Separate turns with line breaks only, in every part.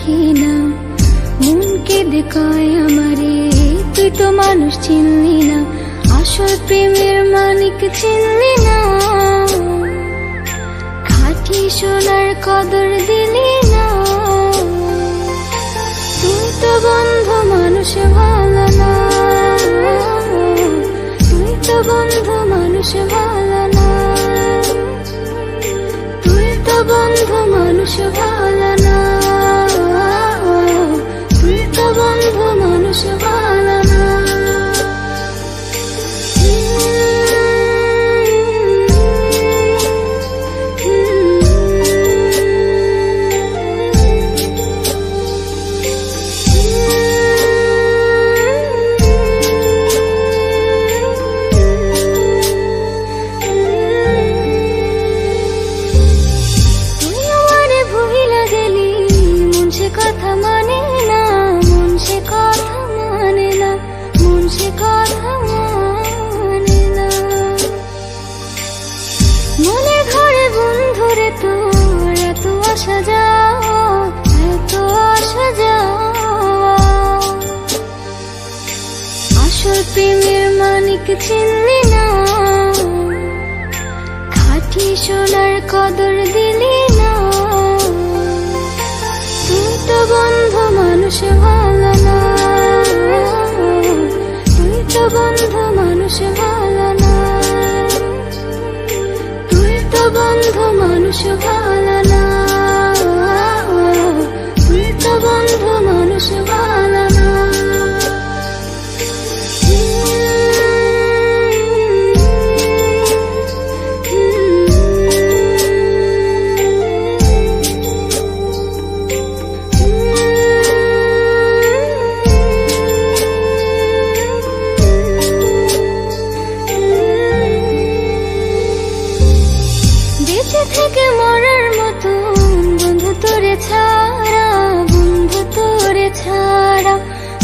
দেখি না, মন কেঁদে কয় আমারে তুই তো মানুষ চিনলি না, আসল প্রেমের মানিক চিনলি না, খাঁটি সোনার কদর দিলি না। তুই তো বন্ধু মানুষ ভালো না, তুই তো বন্ধু মানুষ ভালো না, তুই তো বন্ধু মানুষ ভালো না, তুই তো বন্ধু মানুষ ভালো না। আসল প্রেমের মানিক চিনলি না, খাঁটি সোনার কদর দিলি না। তুই তো বন্ধু মানুষ ভালো না, তুই তো বন্ধু মানুষ ভালো না, তুই তো বন্ধু মানুষ ভালো না, তুই তো বন্ধু মানুষ ভালো না। থেকে মরার মতো বন্ধু তোরে ছাড়া, বন্ধু তোরে ছাড়া,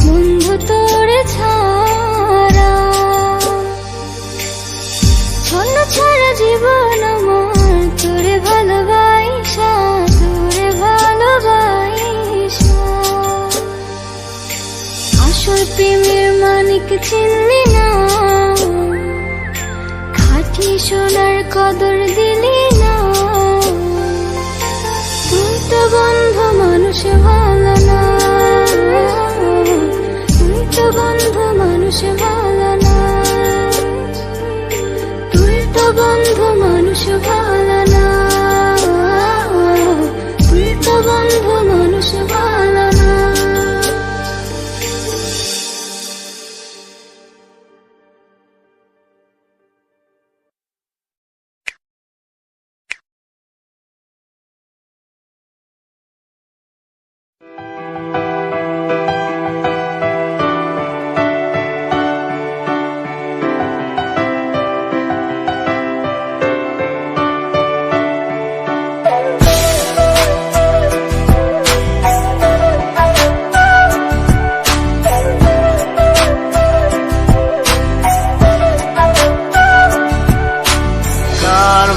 বন্ধু তোরে ছাড়া, ছন্ন ছাড়া জীবন আমার তোরে ভালোবাসা, তোরে ভালোবাসা। আসল প্রেমের মানিক চিনলি না, খাঁটি সোনার কদর দিলি না। তুই তো বন্ধু মানুষ ভালো না, তুই তো বন্ধু মানুষ ভালো না, তুই তো বন্ধু মানুষ ভালো না, তুই তো বন্ধু মানুষ ভালো না।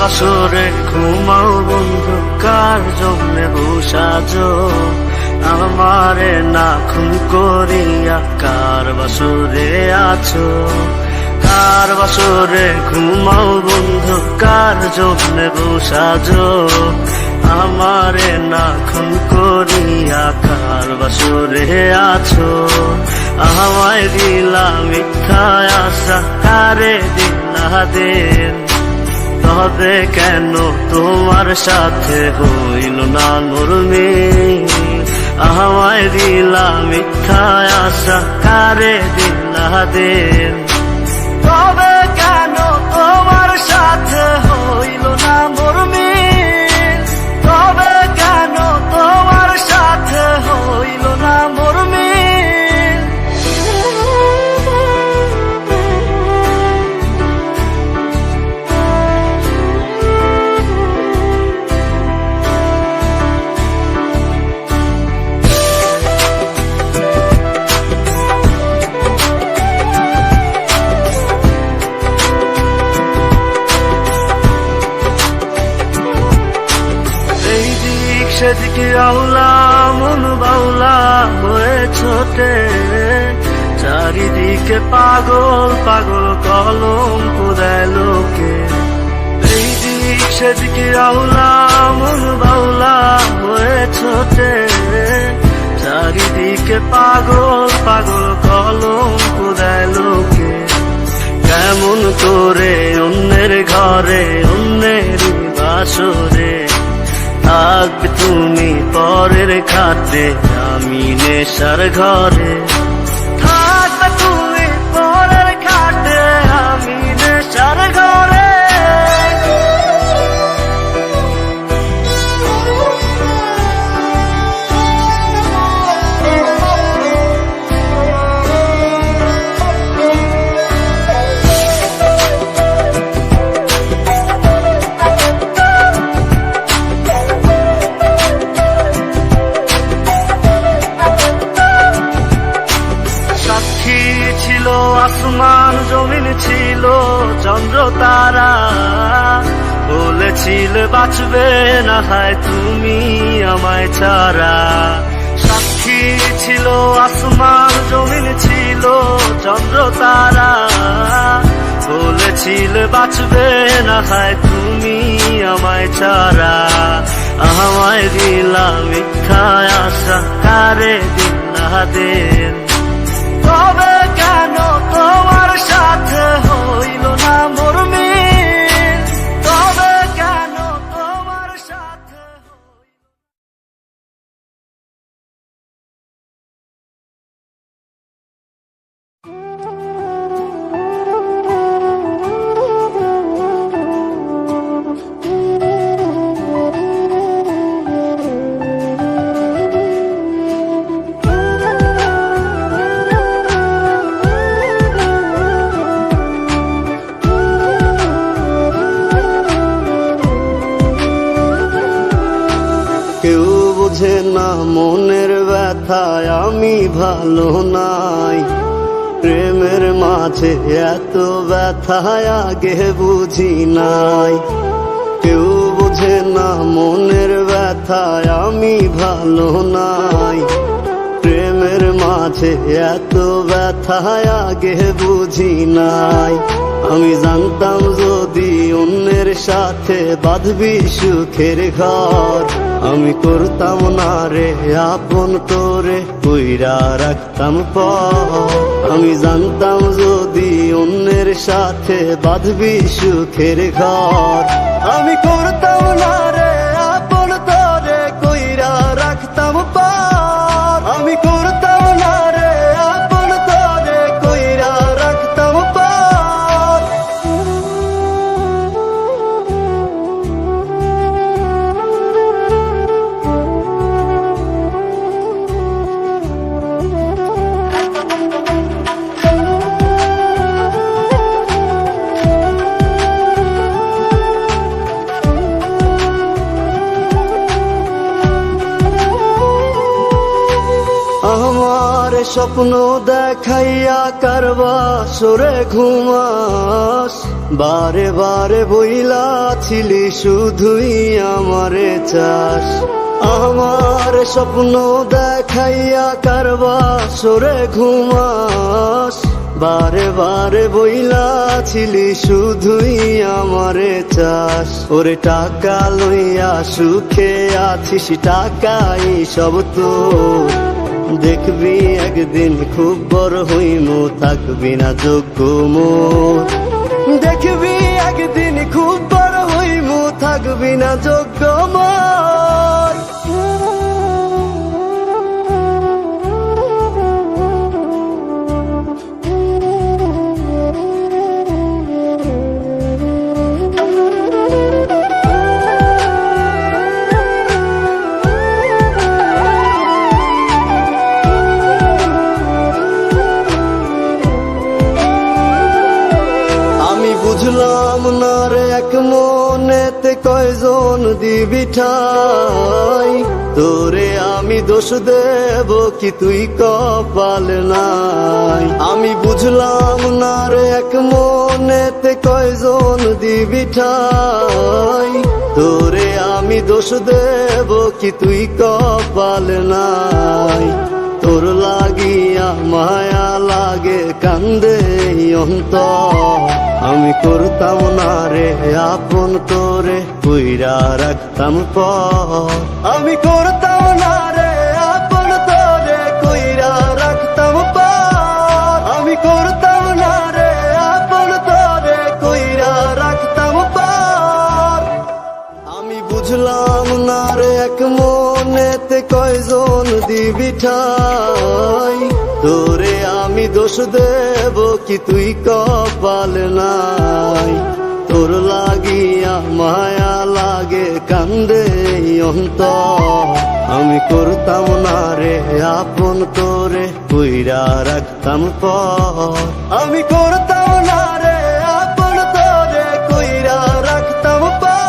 বাসরে ঘুমাও বন্ধু, কার জন্যে বসাজো আমারে না খুন করিয়া, কার বাসরে আছো, কার বাসরে ঘুমাও বন্ধু, কার জন্যে বসাজো আমারে না খুন করিয়া, কার বাসরে আছো। আমায় দিলা মিথ্যা আশা, কারে দিলা দেন, তবে কেন তোমার সাথে হইল না নরমিল। আমায় দিলা মিথ্যা আশা, কারে দিলা দেন, তবে কেন তোমার সাথে হইল না নরমিল, তবে কেন তোমার সাথে হইল না নরমিল। সেদিকে আল্লাহ মন ছোটে, চারিদিকে পাগল পাগল কলঙ্ক দেয় লোকে। এই দিক সেদিকে আউলা মন বাউলা হয়ে ছোটে, চারিদিকে পাগল পাগল কলঙ্ক দেয় লোকে। কেমন করে অন্যের ঘরে অন্যের বাসরে থাকবে তুমি পরের খাতে, আমি নেশার ঘরে থাকবে তুমি পরের খাতে, আমি নেশার ঘরে। ছিল আসমান জমিন ছিল চন্দ্র তারা, বলেছিল বাঁচবে না হয় তুমি আমায় ছাড়া। সাক্ষী ছিল আসমান জমিন ছিল চন্দ্র তারা, বলেছিল বাঁচবে না হয় তুমি আমায় ছাড়া। আমায় দিলাম মিথ্যায় আশা, কারে দিলা দেন, তবে কেন তোমার সাথে হইল না মোর মিল, তবে কেন তোমার সাথে হইল। কেউ বোঝে না মনের ব্যথায় আমি ভালো নাই, প্রেমের মাঝে এত ব্যথায় আগে বুঝি নাই। কেউ বোঝে না মনের ব্যথায় আমি ভালো নাই, প্রেমের মাঝে এত ব্যথায় আগে বুঝি নাই। আমি জানতাম যদি অন্যের সাথে বাঁধবি সুখের ঘর, আমি করতাম না রে আপন তোরে কইরা রাখতাম পর। আমি জানতাম যদি অন্যের সাথে বাঁধবি সুখের ঘর, আমি করতাম না রে আপন তোরে কইরা রাখতাম পর। আমি করতাম না রে আপন তোরে কইরা রাখতাম পর। আমার স্বপ্ন দেখাইয়া কারবা সরে ঘুমাস, বারে বারে বইলা ছিলি শুধুই আমারে চাস। আমার স্বপ্ন দেখাইয়া কারবা সরে ঘুমাস, বারে বারে বইলা ছিলি শুধুই আমারে চাস। ওরে টাকা লইয়া সুখে আছিস, টাকাই সব তোর, দেখবি একদিন খুব বড় হইমু, থাকবি না যোগ্য মোর। দেখবি একদিন খুব বড় হইমু, থাকবি না যোগ্য মোর। বুঝলাম না রে এক মনেতে কয়জন দিবি ঠাই, তোরে আমি দোষ দেব কি তুই কপাল নাই। আমি বুঝলাম না রে এক মনেতে কয়জন দিবি ঠাই, তোরে আমি দোষ দেব কি তুই কপাল নাই। তোর লাগি মায়া লাগে কান্দে অন্তর। আমি করতাম না রে আপন তোরে কইরা রাখতাম পর। আমি করতাম না রে আপন তোরে কইরা রাখতাম পর। আমি করতাম না রে আপন তোরে কইরা রাখতাম পর। আমি বুঝলাম না রে এক মনেতে কয়জন দিবি ঠাই। তোরে আমি দোষ দেব কি তুই কপাল নাই। তোর লাগিয়া মায়া লাগে কান্দে অন্তর। আমি করতাম না রে আপন তোরে কইরা রাখতাম পর। আমি করতাম না রে আপন তোরে কইরা রাখতাম পর।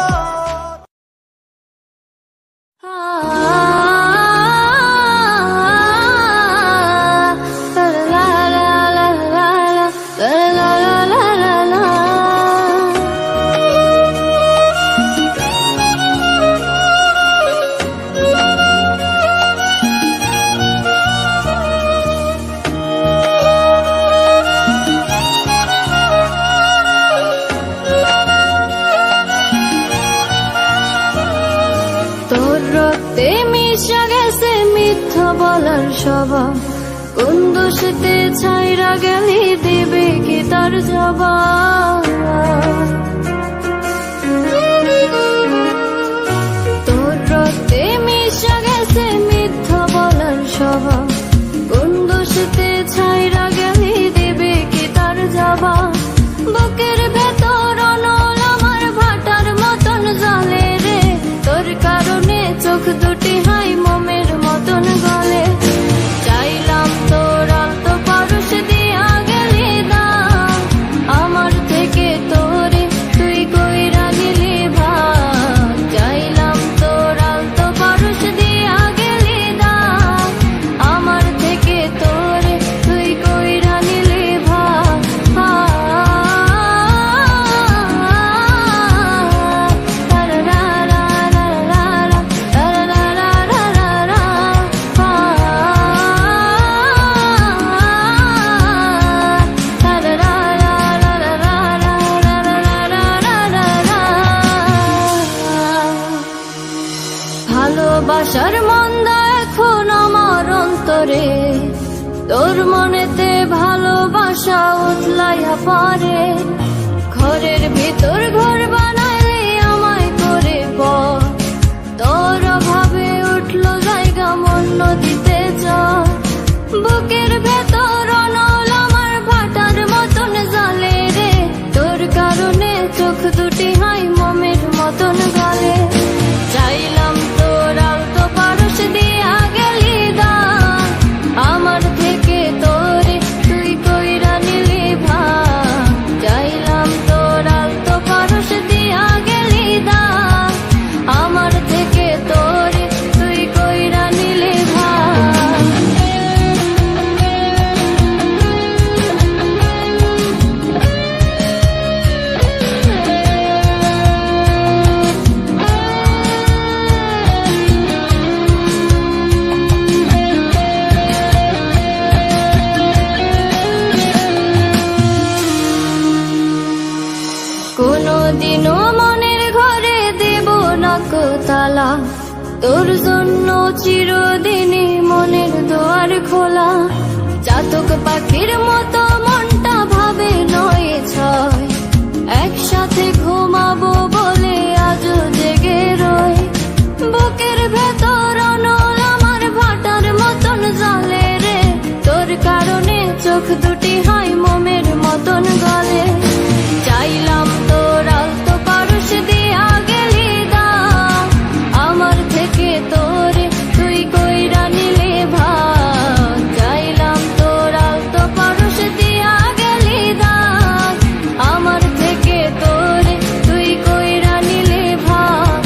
তোর রক্তে মিশা গেছে মিথ্যা বলার স্বভাব। কোন দোষেতে ছাইরা গেলি দেবে কি তার জবাব। তোর রক্তে মিশা গেছে মিথ্যা বলার স্বভাব। কোন দোষেতে ছাইরা গেলি দেবে কি তার জবাব। বুকের ভেতর অনল আমার ভাটার মতন জ্বলে রে। তোর কারণে চোখ দুটি হাই মোমের মতন গলে। চাইলাম তোর আলতো পারস দিয়া গেলি দাম। আমার থেকে তোরে তুই কইরা নিলি ভাগ। চাইলাম তোর আলতো পারস দিয়া গেলি দাম। আমার থেকে তোরে তুই কইরা নিলি ভাগ। ভালোবাসার মন্দা এখন আমার অন্তরে। তোর মনেতে ভালোবাসা উতলাইয়া পারে। ঘরের ভিতর ঘর বানাইলে আমায় করে পর। তোর অভাবে উঠলো জায়গা মন নদীতে চর। বুকের ভেতর অনল আমার ভাটার মতন জ্বলে রে। তোর কারণে চোখ দুটি হাই মোমের মতন গলে। চাইলাম তোর আলতো পারস দিয়া গেলি দাম। আমার থেকে তোরে তুই কইরা নিলি ভাগ। চাইলাম তোর আলতো পারস দিয়া গেলি দাম। আমার থেকে তোরে তুই কইরা নিলি ভাগ। কোনদিনও মনের ঘরে দেব না কো তালা। তোর জন্য চিরদিনই মনের দুয়ার খোলা। চাতক পাখির মতো মনটা ভাবে নয় ছয়। একসাথে ঘুমাবো বলে আজও জেগে রয়। বুকের ভেতর অনল আমার ভাটার মতন জ্বলে রে। তোর কারণে চোখ দুটি হয় মোমের মতন গলে। চাইলাম তোর আলতো পারস দিয়া গেলি দাম। আমার থেকে তোরে তুই কইরা নিলি ভাগ। চাইলাম তোর আলতো পারস দিয়া গেলি দাম। আমার থেকে তোরে তুই কইরা নিলি ভাগ।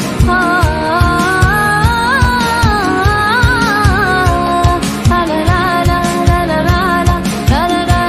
লা লা লা লা লা লা লা লা লা লা লা।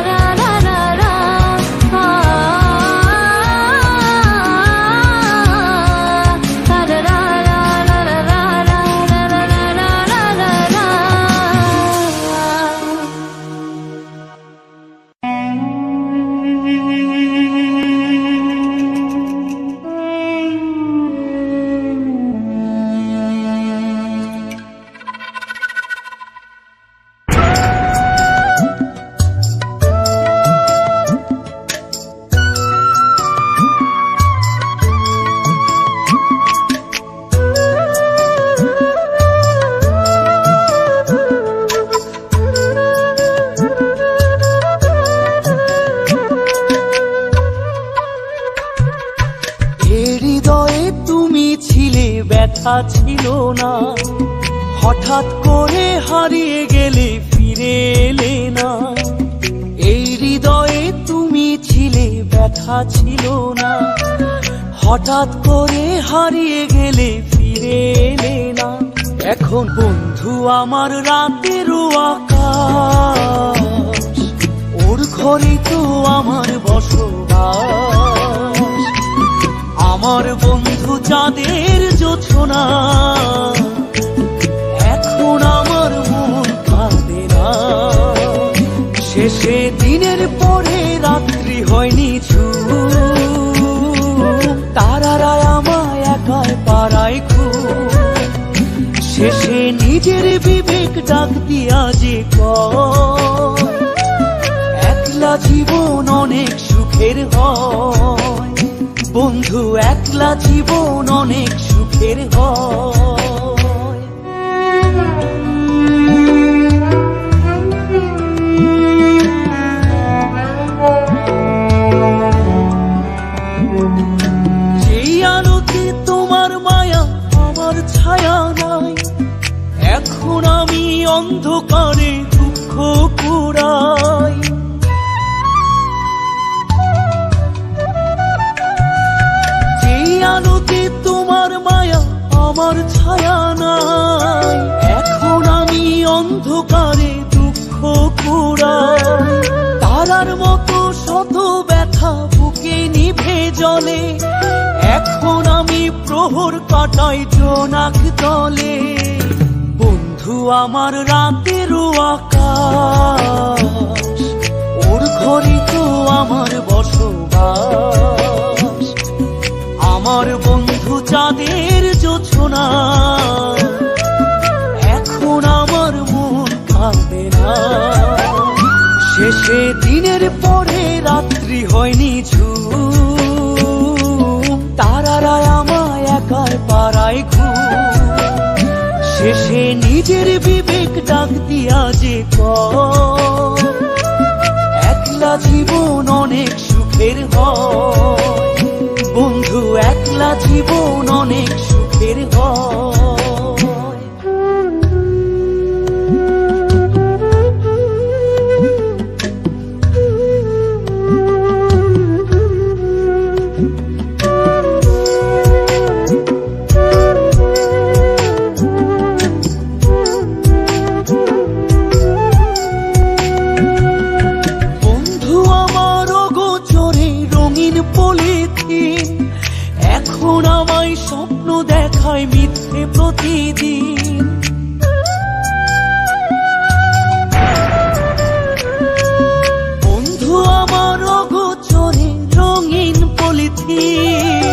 কথা ছিল না, হঠাৎ করে হারিয়ে গেলে ফিরে এলে না। এই হৃদয়ে তুমি ছিলে, ব্যথা ছিল না, হঠাৎ করে হারিয়ে গেলে ফিরে এলে না। এখন বন্ধু আমার রাতেরও আকাশ, ওর ঘরে তো আমার বসবাস। আমার বন্ধু চাঁদের জোছনা, এখন আমার মন কাঁদে না। শেষে দিনের পরে রাত্রি হয়নি ঝুম, তারারা আমায় একাই পাড়ায় ঘুম। শেষে নিজের বিবেক ডাক দিয়া যে কয়, একলা জীবন অনেক সুখের হয়। বন্ধু একলা জীবন অনেক সুখের হয়। যেই আলোতে তোমার মায়া আমার ছায়া নাই, এখন আমি অন্ধকারে দুঃখ কুড়াই। যেই আলোতে তোমার মায়া আমার ছায়া নাই, এখন আমি অন্ধকারে দুঃখ কুড়াই। তারার মতো শত ব্যথা বুকে নিভে জ্বলে, এখন আমি প্রহর কাটাই জোনাক তলে। বন্ধু আমার রাতেরও আকাশ, ওর ঘরে তো আমার বসবাস। আমার বন্ধু চাঁদের জোছনা, এখন আমার মন কাঁদে না। শেষে দিনের পরে রাত্রি হয়নি ঝুম, তারারা আমায় একাই পাড়ায় ঘুম। শেষে নিজের বিবেক ডাক দিয়া যে কয়, একলা জীবন অনেক সুখের হয়। বন্ধু একলা জীবন অনেক সুখের হয়। এখন আমায় স্বপ্ন দেখায় মিথ্যে প্রতিদিন। বন্ধু আমার অগোচরে রঙিন পলিথিন,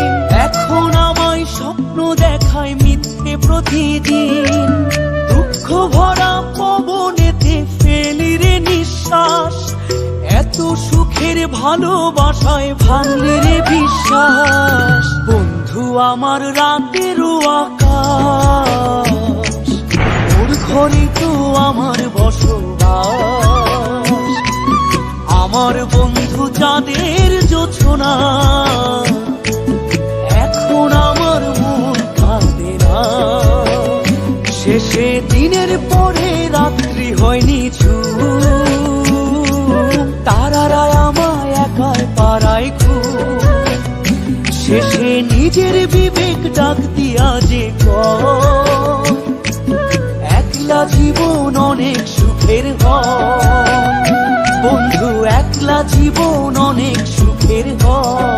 এখন আমায় স্বপ্ন দেখায় মিথ্যে প্রতিদিন। দুঃখ ভরা পবনেতে ফেলি রে নিঃশ্বাস, এত সুখের ভালোবাসায় ভাঙলে রে বিশ্বাস। বন্ধু আমার রাতেরও আকাশ, ওর ঘরে তো আমার বসবাস। আমার বন্ধু চাঁদের জোছনা, এখন আমার মন কাঁদে না। শেষে দিনের পরে রাত্রি হয়নি ঝুম, তারারা আমায় একাই পাড়ায় ঘুম। শেষে নিজের বিবেক ডাক দিয়া যে কয়, একলা জীবন অনেক সুখের হয়। বন্ধু একলা জীবন অনেক সুখের হয়।